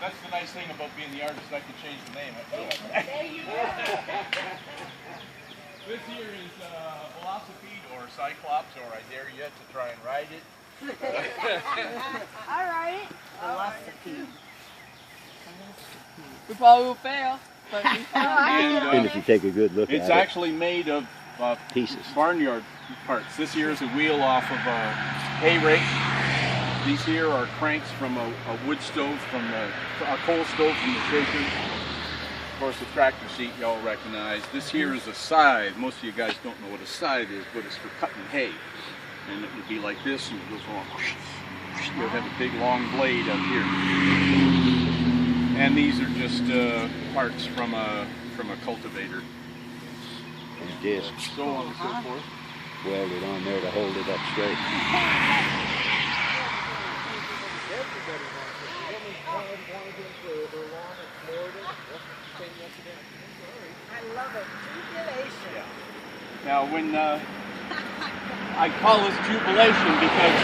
That's the nice thing about being the artist. I can change the name. There you go. This here is Velocipede or Cyclops, or I dare you to try and ride it. All right. Velocipede. We probably will fail, but we And if you take a good look It's at actually made of pieces. barnyard parts. This here is a wheel off of a hay rake. These here are cranks from a wood stove, from a coal stove from the shaker. Of course, the tractor seat you all recognize. This here is a scythe. Most of you guys don't know what a scythe is, but it's for cutting hay. And it would be like this, and it goes along. You'll have a big long blade up here. And these are just parts from a cultivator. And discs So on and so forth. welded on there to hold it up straight. I love it. Jubilation. Yeah. Now, when I call this jubilation because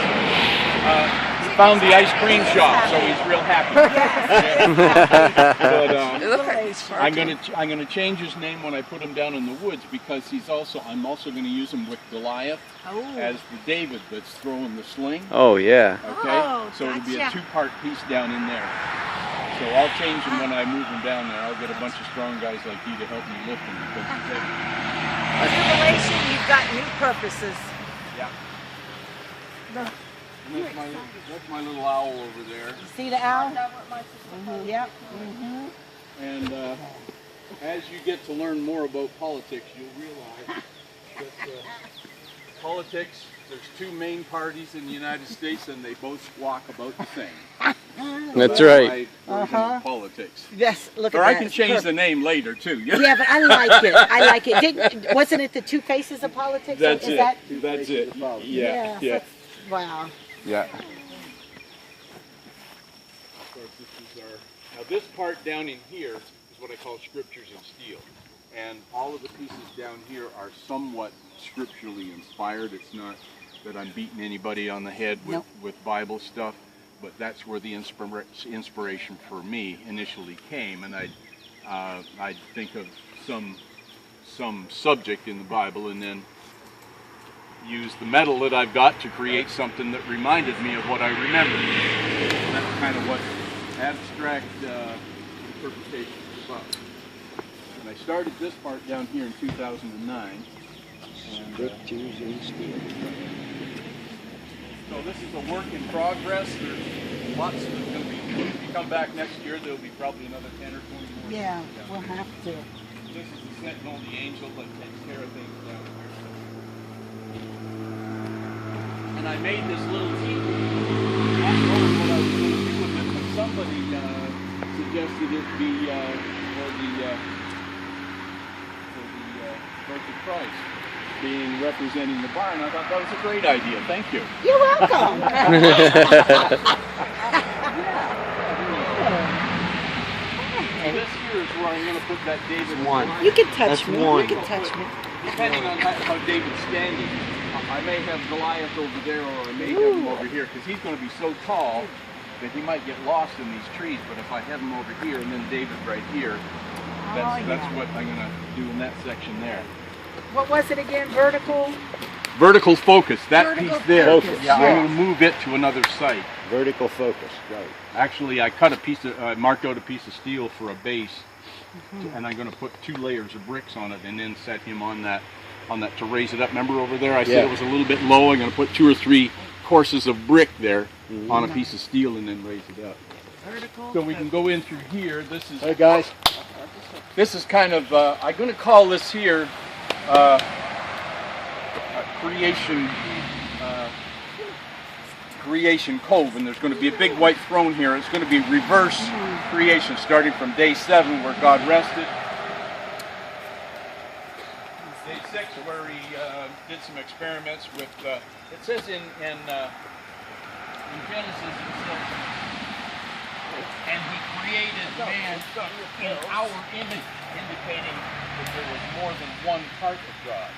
he found the ice cream shop, so he's real happy. But I'm gonna change his name when I put him down in the woods, because I'm also going to use him with Goliath as the David that's throwing the sling. Oh yeah. Okay, Oh, so it'll be a gotcha. two-part piece down in there. So I'll change him when I move him down there. I'll get a bunch of strong guys like you to help me lift him, because he's heavy. Jubilation, you've got new purposes. Yeah. Look. And that's my little owl over there. You see the owl? Yep. And as you get to learn more about politics, you'll realize that politics, there's two main parties in the United States, and they both squawk about the same. That's So right. my version of politics. Yes, look Or at I that. can It's change perfect. the name later too. Yeah, but I like it. I like it. Wasn't it the two faces of politics? That's Is it. that? That's it. Yeah. Yeah. Wow. Yeah. Of course, this is now this part down in here is what I call scriptures in steel. And all of the pieces down here are somewhat scripturally inspired. It's not that I'm beating anybody on the head with Bible stuff, but that's where the inspiration for me initially came. And I'd think of some subject in the Bible, and then use the metal that I've got to create something that reminded me of what I remembered. And that's kind of what abstract interpretation is about. And I started this part down here in 2009. And, Scriptures in steel. so this is a work in progress. There's lots that's going to be. If you come back next year, there'll be probably another 10 or 20 more. Yeah, down we'll here. have to. This is the Sentinel, the angel that takes care of things down here. And I made this little team. Not knowing what I was going to do with it, but somebody suggested it be for the Birth of Christ, being representing the barn. I thought that was a great idea. Thank you. You're welcome. And this here is where I'm going to put that David One. You can touch That's me. one. You can touch me. Depending on how David's standing, I may have Goliath over there, or I may have him over here, because he's going to be so tall that he might get lost in these trees. But if I have him over here and then David right here, that's what I'm going to do in that section there. What was it again? Vertical? Vertical focus, that Vertical piece there. focus, Yeah, yeah. I'm going to move it to another site. Vertical focus, right. Actually, I cut a piece of, marked out a piece of steel for a base, and I'm going to put 2 layers of bricks on it, and then set him on that to raise it up. Remember over there, I said it was a little bit low. I'm going to put 2 or 3 courses of brick there on a piece of steel, and then raise it up. Vertical. So we can go in through here. This is Hey guys. This is kind of, I'm going to call this here a creation cove, and there's going to be a big white throne here. It's going to be reverse creation, starting from day 7 where God rested. Day 6 where he did some experiments with, it says in Genesis, it says, and he created man in our image, indicating that there was more than one part of God.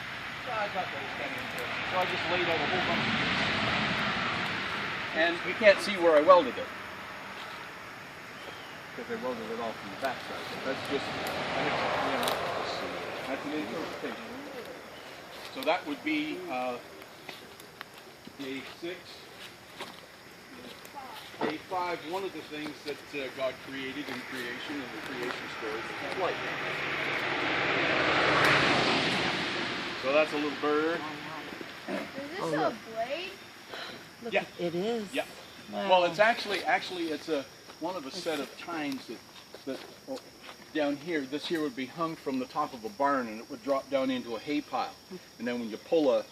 So I thought that was kind of interesting. So I just laid out a whole bunch of pieces. And you can't see where I welded it. because I welded it all from the backside. That's just that's an interpretation. So that would be day 6. Day 5, one of the things that God created in creation, in the creation story, is light. So that's a little bird. Is this a blade? Look, Yeah. it is. Yeah. Wow. Well, it's actually it's one of a set of tines that down here. This here would be hung from the top of a barn, and it would drop down into a hay pile. And then when you pull a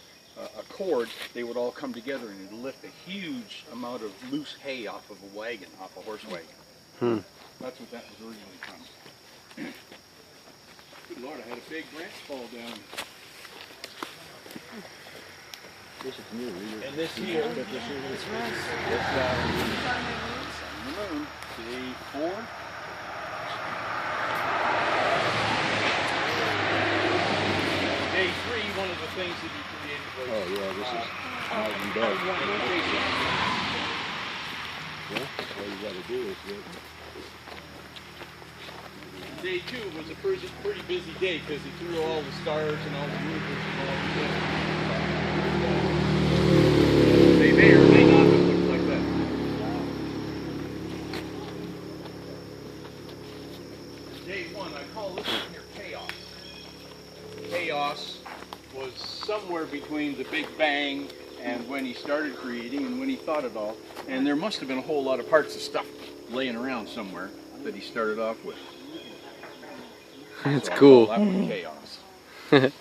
cord, they would all come together, and it'd lift a huge amount of loose hay off of a wagon, off a horse wagon. That's what that was originally from. Good Lord, I had a big branch fall down. This is new. And this here, That's right. Sun and the Moon, day 4. Day 3, one of the things that he created was. Oh yeah, this is out in bed. Yeah, all you got to do is get. Day 2 was a pretty busy day because he threw all the stars and all the movers and all the they may or may not have looked like that. Day 1, I call this one here chaos. Chaos was somewhere between the Big Bang and when he started creating and when he thought it all. And there must have been a whole lot of parts of stuff laying around somewhere that he started off with. That's So I cool. call that one chaos. Hey,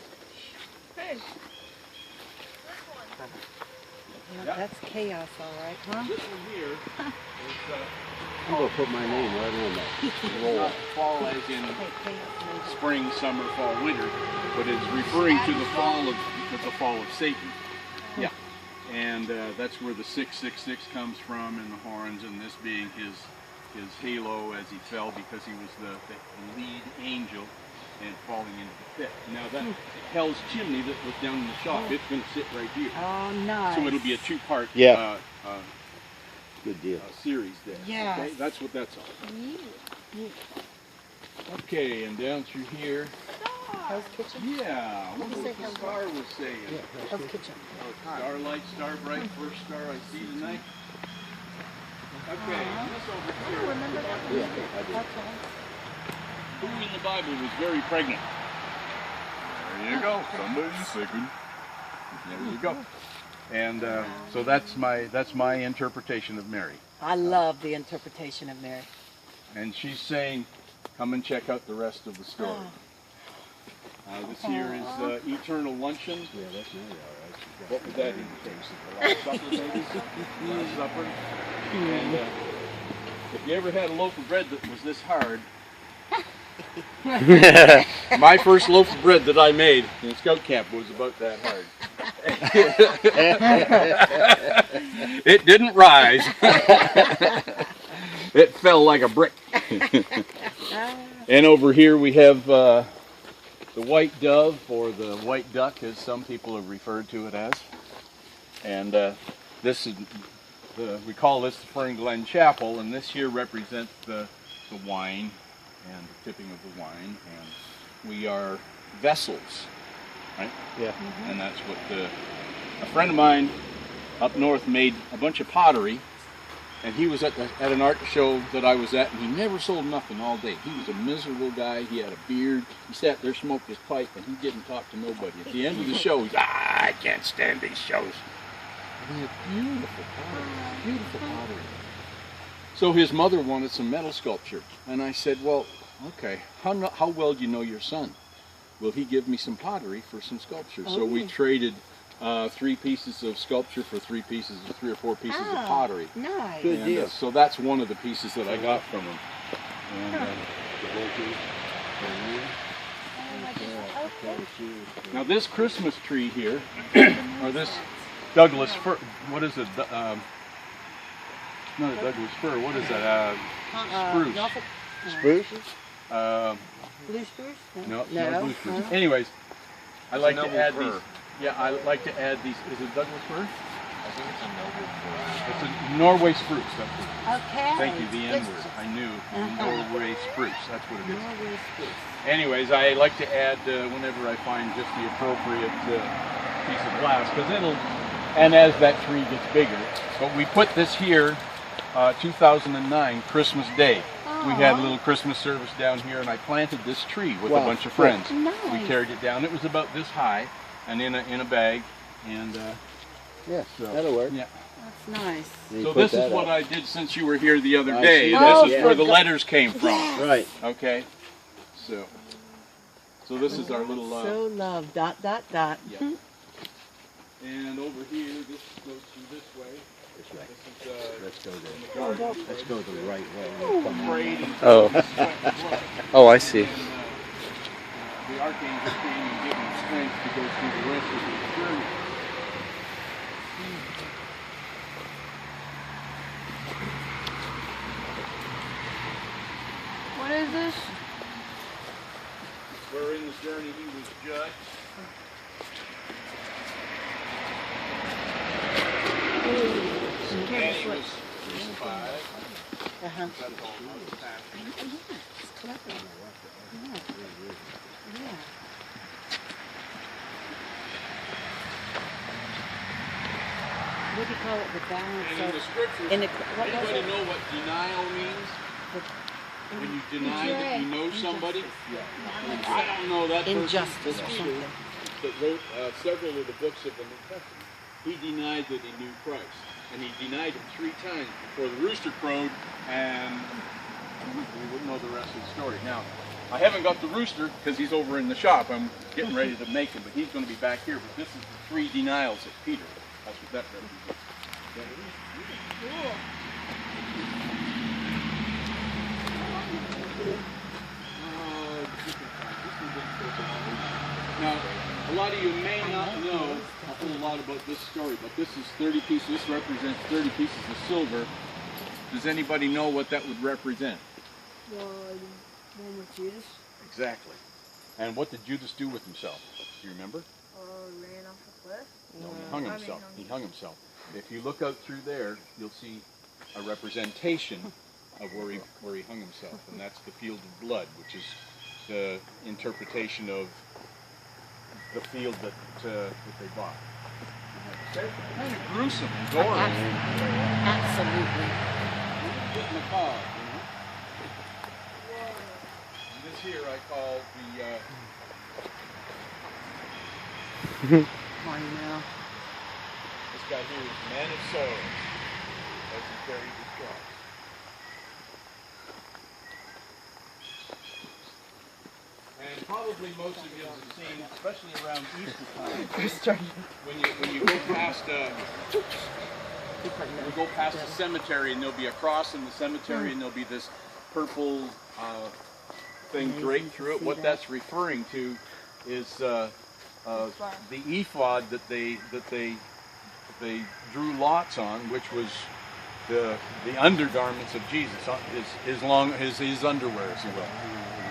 Yeah, that's chaos, all right, huh? This one here is I'm gonna put my name right on that. not fall as in Hey, chaos maybe. spring, summer, fall, winter, but it's referring to the fall of Satan. Yeah, and that's where the 666 comes from, and the horns, and this being his halo as he fell because he was the lead angel and falling into the pit. Now that Hell's Chimney that was down in the shop, it's going to sit right here. Oh, nice. So it'll be a 2-part Yeah. Good deal. series there. Yes. Okay, that's what that's on. Okay, and down through here. Hell's Kitchen? Yeah, what was say the Hell's star was saying? Hell's Kitchen. Starlight, star bright, first star I see tonight. Okay, and this over here. Remember that one? That's right. Who in the Bible was very pregnant? There you go. Somebody's sickened. There you go. And so that's my interpretation of Mary. I love the interpretation of Mary. And she's saying, come and check out the rest of the story. This here is Eternal Luncheon. Yeah, that's Mary, all right. What would that indicate? The Last Supper, maybe? Last Supper. And if you ever had a loaf of bread that was this hard, my first loaf of bread that I made in scout camp was about that hard. It didn't rise. It fell like a brick. And over here we have the white dove, or the white duck, as some people have referred to it as. And this is we call this the Fern Glen Chapel, and this here represents the wine and the tipping of the wine, and we are vessels, right? Yeah. And that's what a friend of mine up north made a bunch of pottery, and he was at an art show that I was at, and he never sold nothing all day. He was a miserable guy. He had a beard. He sat there, smoked his pipe, and he didn't talk to nobody. At the end of the show, he's, I can't stand these shows. And he had beautiful pottery, beautiful pottery. So his mother wanted some metal sculpture, and I said, well, okay, how well do you know your son? Will he give me some pottery for some sculpture? So we traded 3 pieces of sculpture for 3 or 4 pieces of pottery. Nice. Good And, deal. so that's one of the pieces that I got from him. And, now this Christmas tree here, or this Douglas fir, what is it? Not a Douglas fir, what is that? Spruce. Norfolk Spruce? blue spruce? No, No. no blue spruce. Huh? Anyways, I like to noble add fir. these. Yeah, I like to add these. Is it Douglas fir? think it's a Norway spruce. That's what it is. Okay. Thank you, the Good. N word. I knew. Norway spruce. That's what it is. Norway spruce. Anyways, I like to add whenever I find just the appropriate piece of glass, because and as that tree gets bigger. But we put this here, 2009, Christmas Day. We had a little Christmas service down here, and I planted this tree with a bunch of friends. Nice. We carried it down. It was about this high, and in a bag, and Yeah, so, that'll work. yeah. That's nice. Then you So put this is that what up. I did since you were here the other I day. see that. This is Oh, where the for letters came from. Right. Okay. So this is our little. So love. Dot dot dot. Yeah. And over here, this goes through this way. This way. This is Let's go there. the garden. Let's go the right way. We'll come on. Prayed and Oh. sweat and blood. Oh, I see. And, the archangel came and gave him strength to go through the rest of his journey. What is this? Where in this journey he was judged. And he was crucified. Uh-huh. That's all about the passion. It's clever. Yeah. What do you call it? The balance And in the of. scriptures, In the, what was anybody it? know what denial means? When you deny that you know somebody? I don't know that person, Injustice but or Peter, something. that wrote several of the books of the New Testament, he denied that he knew Christ. And he denied it 3 times before the rooster crowed, and we wouldn't know the rest of the story. Now, I haven't got the rooster because he's over in the shop. I'm getting ready to make him, but he's going to be back here. But this is the 3 denials of Peter. That's what that represents. Cool. Now, a lot of you may not know a whole lot about this story, but this is 30 pieces. This represents 30 pieces of silver. Does anybody know what that would represent? The one with Judas Exactly. And what did Judas do with himself? Do you remember? ran off the cliff. No, he hung himself. He hung himself. If you look out through there, you'll see a representation of where he hung himself, and that's the field of blood, which is the interpretation of the field that they bought. Kind of gruesome and gory. Absolutely. Bit macabre, you know? And this here I call I know. this guy here is Man of Sorrows, as he carried his cross. And probably most of you have seen, especially around Easter time, when you go past we go past the cemetery, and there'll be a cross in the cemetery, and there'll be this purple thing draped through it. What that's referring to is the ephod that they drew lots on, which was the undergarments of Jesus, his underwear, as you will.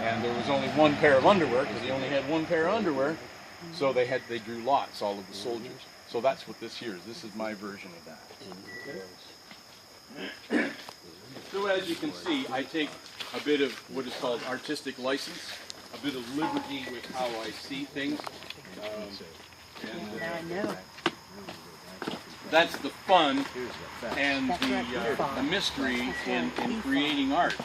And there was only one pair of underwear because he only had one pair of underwear, so they drew lots, all of the soldiers. So that's what this here is. This is my version of that. So as you can see, I take a bit of what is called artistic license, a bit of liberty with how I see things. Now I know. That's the fun and the mystery in creating art.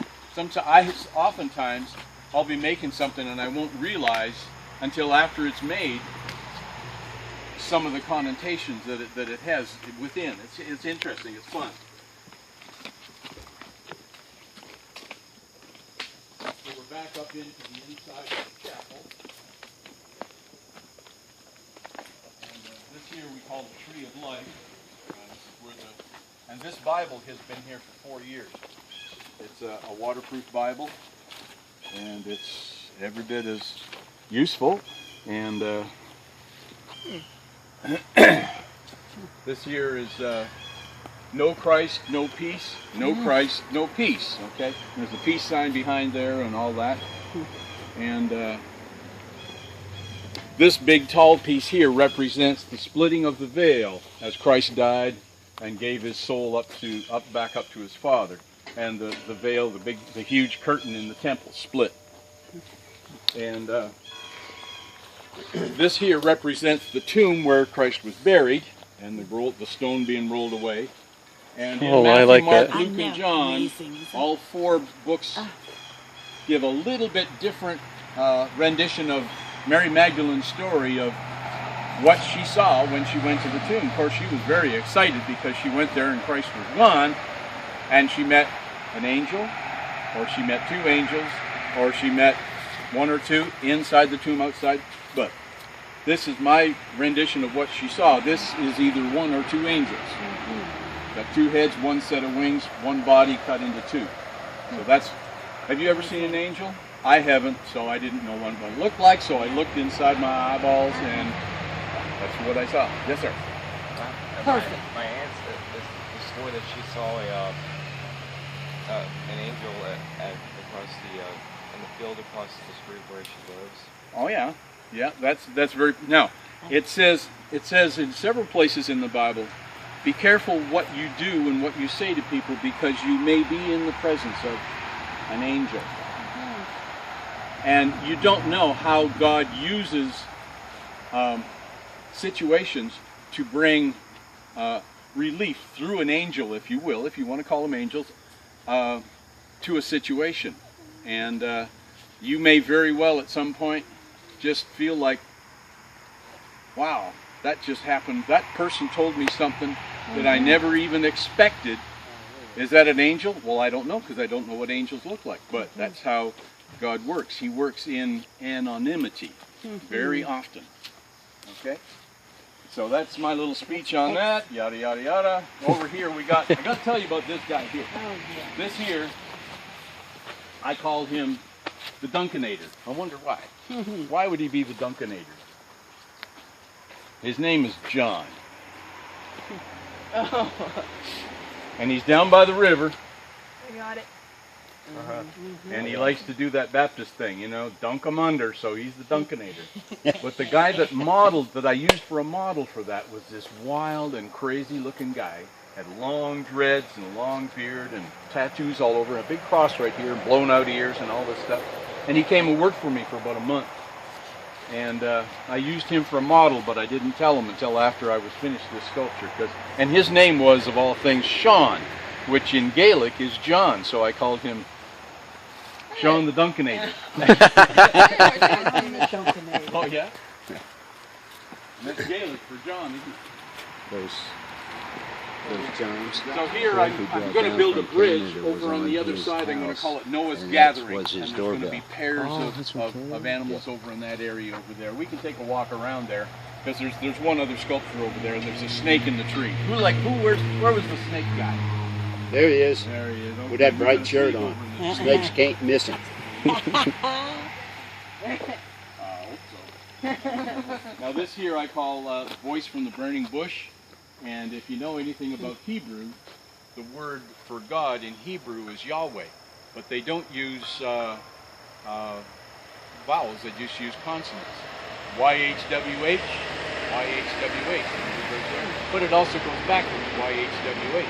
Oftentimes, I'll be making something and I won't realize until after it's made some of the connotations that it has within. It's interesting. It's fun. So we're back up into the inside of the chapel. And this here we call the Tree of Life. This is where and this Bible has been here for 4 years. It's a waterproof Bible, and it's every bit as useful. And this here is no Christ, no peace. No Christ, no peace. Okay, there's a peace sign behind there and all that. And This big tall piece here represents the splitting of the veil as Christ died and gave his soul back up to his Father. And the veil, the huge curtain in the temple split. And this here represents the tomb where Christ was buried, and the stone being rolled away. And in Matthew, I like Mark, that. Luke, I know. and John, Amazing, isn't it? all 4 books give a little bit different rendition of Mary Magdalene's story of what she saw when she went to the tomb. Of course, she was very excited because she went there and Christ was gone, and she met an angel, or she met 2 angels, or she met 1 or 2 inside the tomb, outside. But this is my rendition of what she saw. This is either 1 or 2 angels. Got 2 heads, 1 set of wings, 1 body cut into 2. So that's. Have you ever seen an angel? I haven't, so I didn't know what it looked like. So I looked inside my eyeballs, and that's what I saw. Yes, sir. Perfect. My aunt swore that she saw an angel across in the field across the street where she lives. Oh yeah, yeah. That's very. Now, it says in several places in the Bible, be careful what you do and what you say to people because you may be in the presence of an angel, and you don't know how God uses situations to bring relief through an angel, if you will, if you want to call them angels, to a situation. And you may very well at some point just feel like, wow, that just happened. That person told me something that I never even expected. Is that an angel? Well, I don't know because I don't know what angels look like. But that's how God works. He works in anonymity very often. Okay? So that's my little speech on that. Yada, yada, yada. Over here we got, I got to tell you about this guy here. This here, I call him the Dunkinator. I wonder why. Why would he be the Dunkinator? His name is John. And he's down by the river, I got it. and he likes to do that Baptist thing, you know, dunk 'em under, so he's the Dunkinator. But the guy that I used for a model for that was this wild and crazy looking guy. Had long dreads and a long beard and tattoos all over, a big cross right here, blown out ears and all this stuff. And he came and worked for me for about a month. And I used him for a model, but I didn't tell him until after I was finished this sculpture. And his name was, of all things, Sean, which in Gaelic is John, so I called him Sean the Dunkinator. Oh yeah? And that's Gaelic for John, isn't it? Those Johns. So here I'm going to build a bridge over on the other side. I'm going to call it Noah's Gathering. was his And there's going to doorbell. be pairs of animals over in that area over there. We can take a walk around there because there's one other sculpture over there. There's a snake in the tree. Where was the snake guy? There he is, There he is. Okay, with that we're bright gonna shirt sneak on. over in the tree. Snakes can't miss him. I hope so. Now this here I call Voice from the Burning Bush. And if you know anything about Hebrew, the word for God in Hebrew is Yahweh. But they don't use vowels, they just use consonants. YHWH, YHWH. But it also goes backwards, YHWH.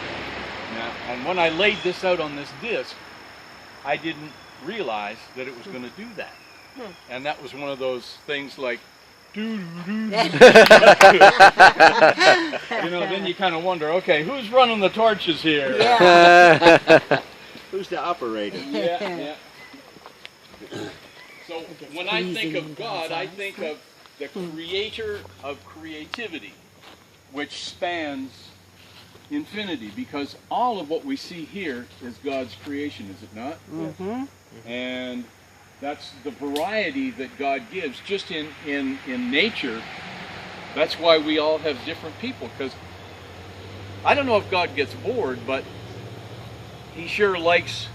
Now, and when I laid this out on this disc, I didn't realize that it was going to do that. And that was one of those things like, then you kind of wonder, okay, who's running the torches here? Who's the operator? Yeah. So when I think of God, I think of the creator of creativity, which spans infinity, because all of what we see here is God's creation, is it not? Mm-hmm. And that's the variety that God gives just in nature. That's why we all have different people, because I don't know if God gets bored, but he sure likes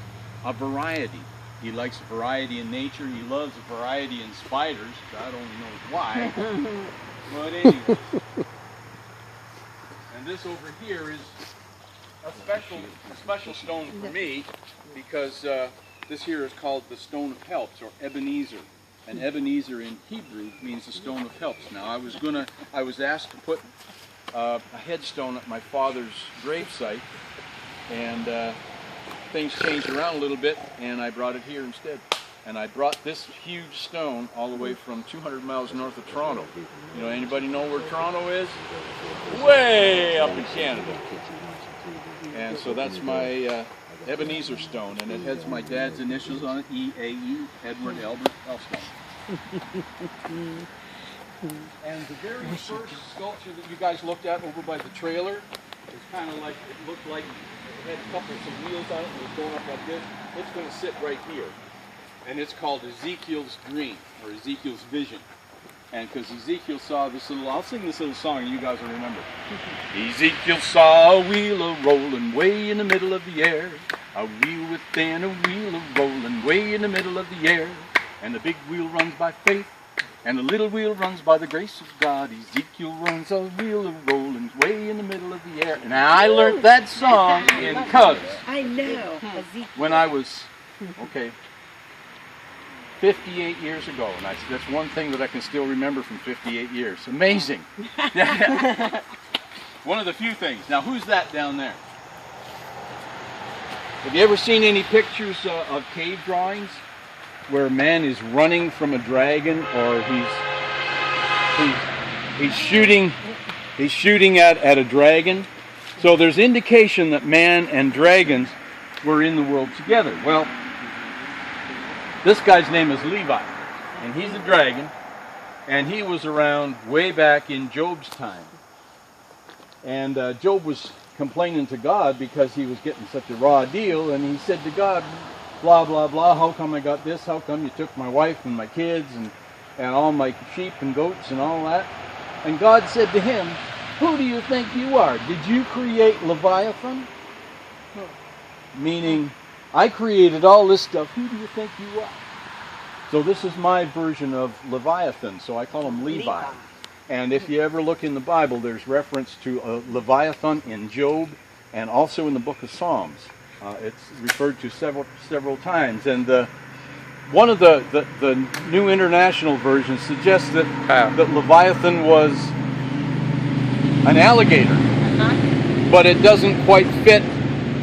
a variety. He likes a variety in nature. He loves a variety in spiders. God only knows why. But anyway. And this over here is a special stone for me, because this here is called the Stone of Helps, or Ebenezer. And Ebenezer in Hebrew means the stone of helps. Now I was asked to put a headstone at my father's gravesite, and things changed around a little bit, and I brought it here instead. And I brought this huge stone all the way from 200 miles north of Toronto. You know, anybody know where Toronto is? Way up in Canada. And so that's my Ebenezer stone, and it has my dad's initials on it, E-A-E, Edward Albert Elstone. And the very first sculpture that you guys looked at over by the trailer is kind of like, it looked like it had a couple of some wheels on it and it was going up like this. It's going to sit right here. And it's called Ezekiel's Dream, or Ezekiel's Vision. And because Ezekiel saw this little, I'll sing this little song and you guys will remember. Ezekiel saw a wheel a-rolling way in the middle of the air. A wheel within a wheel a-rolling way in the middle of the air. And the big wheel runs by faith, and the little wheel runs by the grace of God. Ezekiel runs a wheel a-rolling way in the middle of the air. And I learned that song in Cubs I know. Ezekiel. when I was, 58 years ago, and that's one thing that I can still remember from 58 years. Amazing. One of the few things. Now, who's that down there? Have you ever seen any pictures of cave drawings where a man is running from a dragon, or he's shooting at a dragon? So there's indication that man and dragons were in the world together. Well, this guy's name is Levi, and he's a dragon, and he was around way back in Job's time. And Job was complaining to God because he was getting such a raw deal, and he said to God, blah, blah, blah, how come I got this? How come you took my wife and my kids and all my sheep and goats and all that? And God said to him, who do you think you are? Did you create Leviathan? Meaning, I created all this stuff. Who do you think you are? So this is my version of Leviathan, so I call him Levi. And if you ever look in the Bible, there's reference to Leviathan in Job and also in the book of Psalms. It's referred to several times. And one of the New International Versions suggests that Leviathan was an alligator. But it doesn't quite fit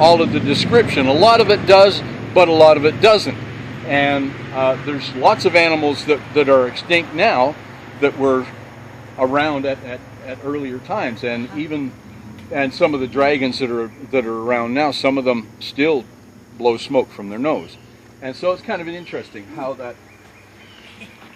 all of the description. A lot of it does, but a lot of it doesn't. And there's lots of animals that are extinct now that were around at earlier times, and some of the dragons that are around now, some of them still blow smoke from their nose. And so it's kind of interesting how that,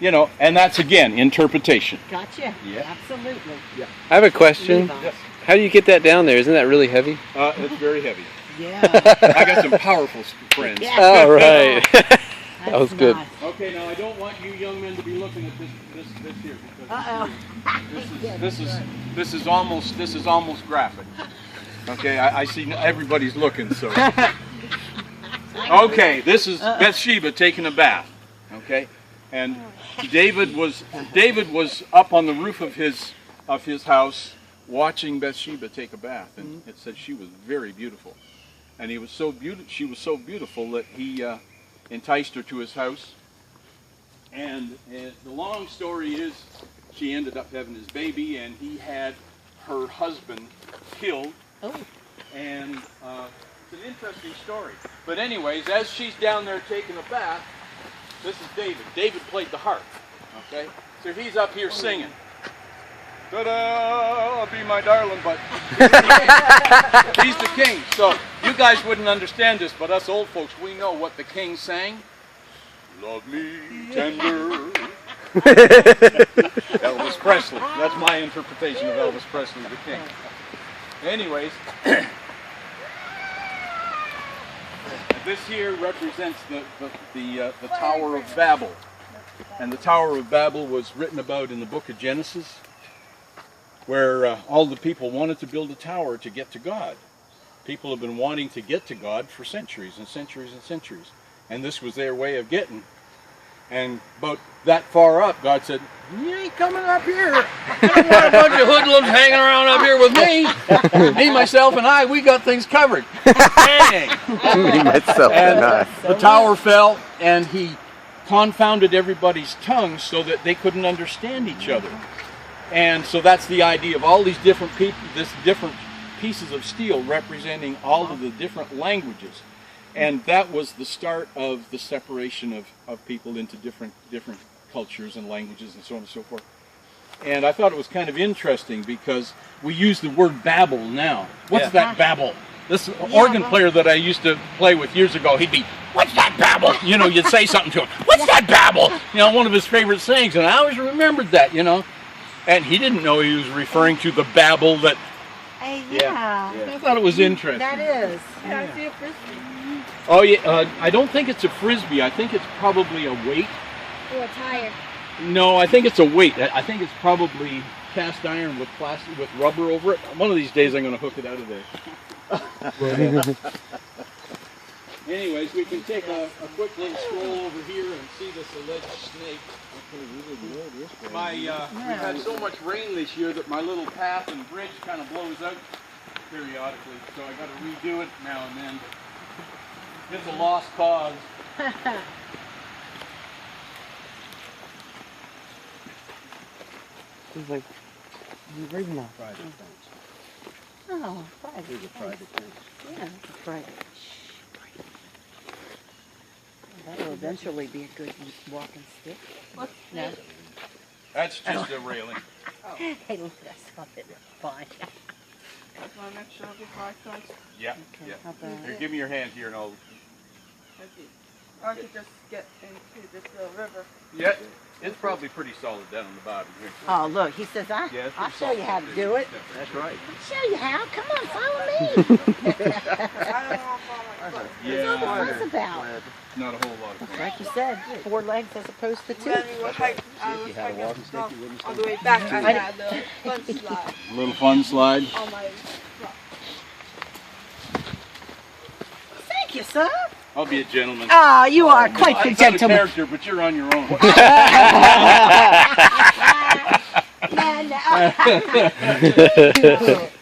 and that's again interpretation. Gotcha. Yeah. Absolutely. Yeah. I have a question. Levi. Yes. How do you get that down there? Isn't that really heavy? It's very heavy. Yeah. I got some powerful friends. Yeah. Oh, right. That was good. Nice. Okay, now I don't want you young men to be looking at this here, because this is almost graphic. Okay, I see everybody's looking, so. Okay, this is Bathsheba taking a bath. Okay, and David was up on the roof of his house watching Bathsheba take a bath, and it said she was very beautiful, and she was so beautiful that he enticed her to his house. And the long story is, she ended up having his baby, and he had her husband killed. Oh. And it's an interesting story. But anyways, as she's down there taking a bath, this is David. David played the harp. Okay? So he's up here singing. Ta-da! I'll be my darling, but he's the king. So you guys wouldn't understand this, but us old folks, we know what the king sang. Love me tender. Elvis Presley. That's my interpretation of Elvis Presley, the king. Anyways, this here represents the Tower of Babel. And the Tower of Babel was written about in the book of Genesis, where all the people wanted to build a tower to get to God. People have been wanting to get to God for centuries and centuries and centuries. And this was their way of getting. And about that far up, God said, you ain't coming up here. I don't want a bunch of hoodlums hanging around up here with me. Me, myself, and I, we got things covered. Bang! Me, myself, and I. The tower fell, and he confounded everybody's tongues so that they couldn't understand each other. And so that's the idea of all these different people, this different pieces of steel representing all of the different languages. And that was the start of the separation of people into different cultures and languages and so on and so forth. And I thought it was kind of interesting because we use the word Babel now. What's that Babel? This organ player that I used to play with years ago, he'd be, "What's that Babel?" You know, you'd say something to him, "What's that Babel?" You know, one of his favorite sayings, and I always remembered that, you know. And he didn't know he was referring to the Babel that, Yeah. I thought it was interesting. That is. Yeah, I see a frisbee. Oh yeah, I don't think it's a Frisbee. I think it's probably a weight. Or a tire. No, I think it's a weight. I think it's probably cast iron with plastic, with rubber over it. One of these days I'm going to hook it out of there. Anyways, we can take a quick little stroll over here and see this alleged snake. We've had so much rain this year that my little path and bridge kind of blows out periodically, so I got to redo it now and then. It's a lost cause. It's like reading that. Oh, private. Here's a private thing. Yeah, it's a private. That'll eventually be a good walking stick. No. That's just a railing. Hey, look, that's not it. Fine. Want to make sure before I touch? Yeah, Okay, yeah. how about Here, give me your hand here and I'll... Or I could just get into this little river. Yeah, it's probably pretty solid down on the bottom here. Oh, look, he says, Yeah, it's I'll pretty show you how to do it. That's right. I'll show you how. Come on, follow me. I don't want to fall my foot. What's all the fuss about? Not a whole lot of fun. Like you said, 4 legs as opposed to 2. When we were hiking, I If you was had a hiking walking stick, up you wouldn't on stay. the way back. I had a fun slide A little fun slide. on my Thank you, sir. I'll be a gentleman. Oh, you are quite the I'm not a gentleman. character, but you're on your own.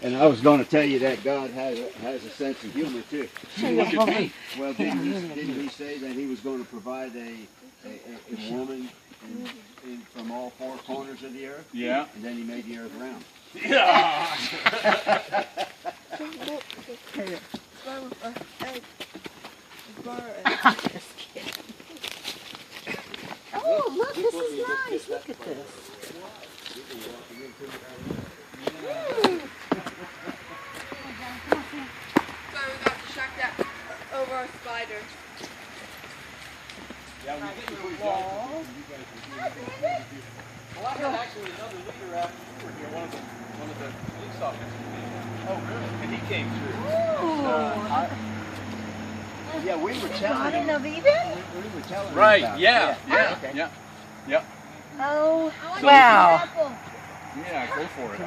And I was going to tell you that God has a sense of humor too. Look at me. Well, didn't he say that he was going to provide a woman from all 4 corners of the earth? Yeah. And then he made the earth round. Yeah. Just kidding. Oh, look, this is nice. Look at this. So we got to check that over our spider. Yeah, we didn't pretty well, I had actually another leader after you were here, one of the police officers. Oh, really? And he came through. Yeah, we were telling Garden him. of Eden? We were telling him Right, about it. yeah, Okay. yeah. Oh, So- wow. Yeah, go for it.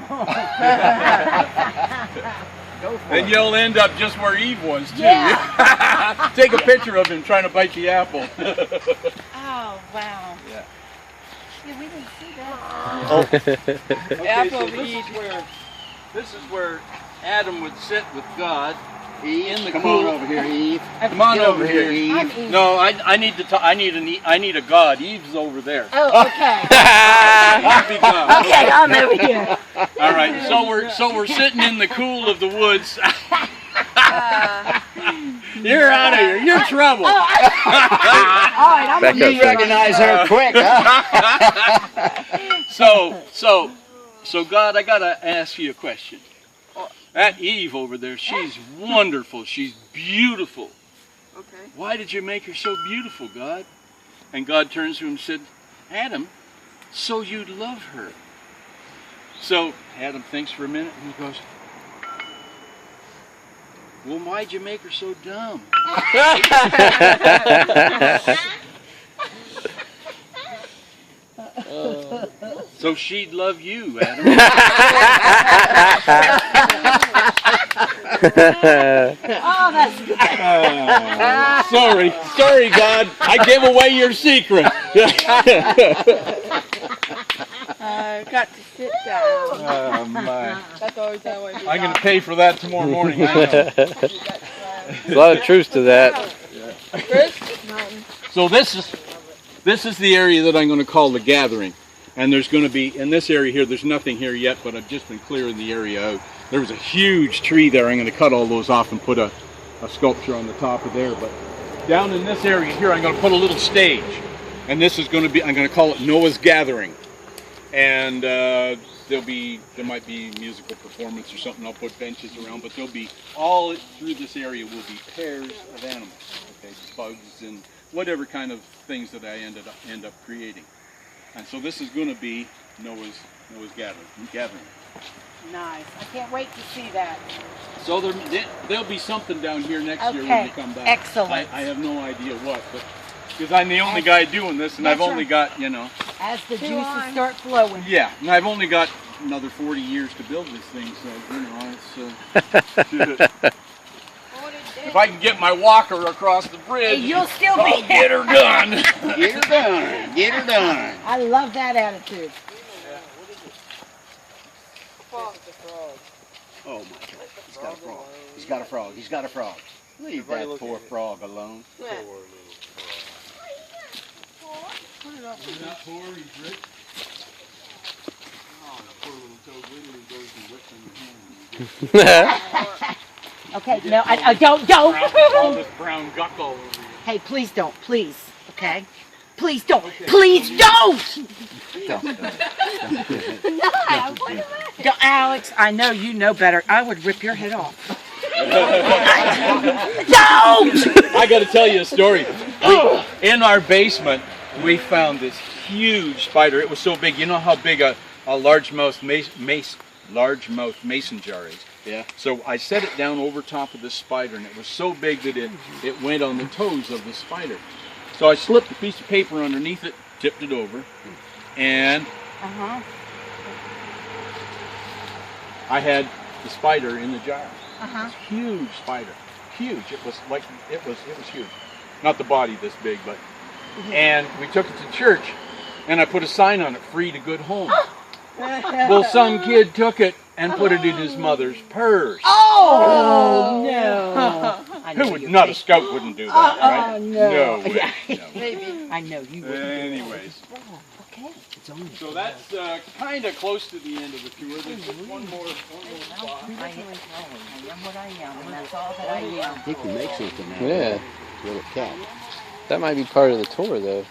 Go for And it. you'll end up just where Eve was, too. Yeah. Take a picture of him trying to bite the apple. Oh, wow. Yeah. Yeah, we didn't see that. Okay, Apple so of Eve. this is where Adam would sit with God Eve, in the come cool. on over here, Eve. Come on Get over here. Eve. I'm Eve. No, I need to talk. I need a God. Eve's over there. Oh, okay. You be God. Okay, I'm over here. All right. So we're sitting in the cool of the woods. You're out of here. You're trouble. All right, I'm Back gonna up, You recognize her quick, huh? So God, I gotta ask you a question. That Eve over there, she's wonderful. She's beautiful. Okay. Why did you make her so beautiful, God? And God turns to him and said, Adam, so you'd love her. So Adam thinks for a minute and he goes, well, why'd you make her so dumb? So she'd love you, Adam. Oh, that's good. Sorry, God. I gave away your secret. Got to sit down. Oh, my. That's always how I do. I'm going to pay for that tomorrow morning. I know. There's a lot of truth to that. First, mountain. So this this is the area that I'm going to call the gathering. And there's going to be, in this area here, there's nothing here yet, but I've just been clearing the area out. There was a huge tree there. I'm going to cut all those off and put a sculpture on the top of there. But down in this area here, I'm going to put a little stage. And this is going to be, I'm going to call it Noah's Gathering. And there might be musical performance or something. I'll put benches around, but there'll be, all through this area will be pairs of animals. Okay, bugs and whatever kind of things that I end up creating. And so this is going to be Noah's gathering. Nice. I can't wait to see that. So there'll be something down here next year when Okay, you come back. excellent. I have no idea what, but because I'm the only guy doing this, and That's I've only right. got, you know, As the juices on. start flowing. yeah, and I've only got another 40 years to build this thing, so you know, it's. If I can get my walker across the bridge, You'll still I'll be. get her done. Get her done. Get her done. I love that attitude. Oh my God. He's got a frog. He's got a frog. He's got a frog. Leave that poor frog alone. You're not poor, he's rich. Oh, the poor little toad literally goes and whips in your hand. Okay, no, I don't. All this brown guck all over you. Hey, please don't, please. Okay, please don't, please don't. Don't, Alex. I know you know better. I would rip your head off. Don't. I got to tell you a story. In our basement, we found this huge spider. It was so big. You know how big a largemouth mason jar is? Yeah. So I set it down over top of this spider, and it was so big that it went on the toes of the spider. So I slipped a piece of paper underneath it, tipped it over, and I had the spider in the jar. This huge spider, huge. It was huge. Not the body this big, but. And we took it to church, and I put a sign on it: "Free to good home." Well, some kid took it and put it in his mother's purse. Oh no! I know Who would you not? would. A scout wouldn't do that, right? No. No way. No. Maybe. I know you would. Anyways, Okay. so that's kind of close to the end of the tour. There's just one more spot. I am what I am, and that's all that I am. He can make something out of Yeah, that little cat. that might be part of the tour, though.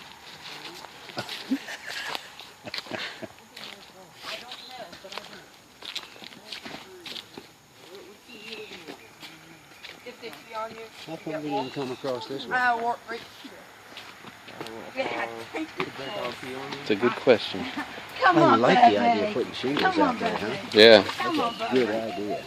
How come we didn't come across this way? I work right here. Yeah, It's a good question. Come Oh, on, you like baby. the idea of putting shingles Come on, out there, huh? baby. Yeah. Come on, baby. Good idea.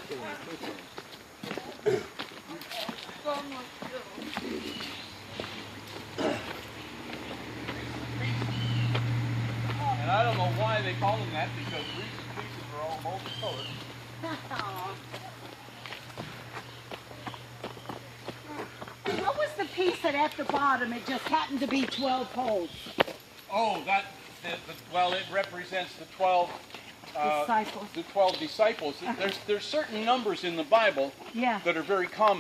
And I don't know why they call them that, because Reese's Pieces are all multicolored. What was the piece that at the bottom it just happened to be 12 holes? Oh, well, it represents the 12 Disciples. The 12 disciples. There's certain numbers in the Bible Yeah. that are very common.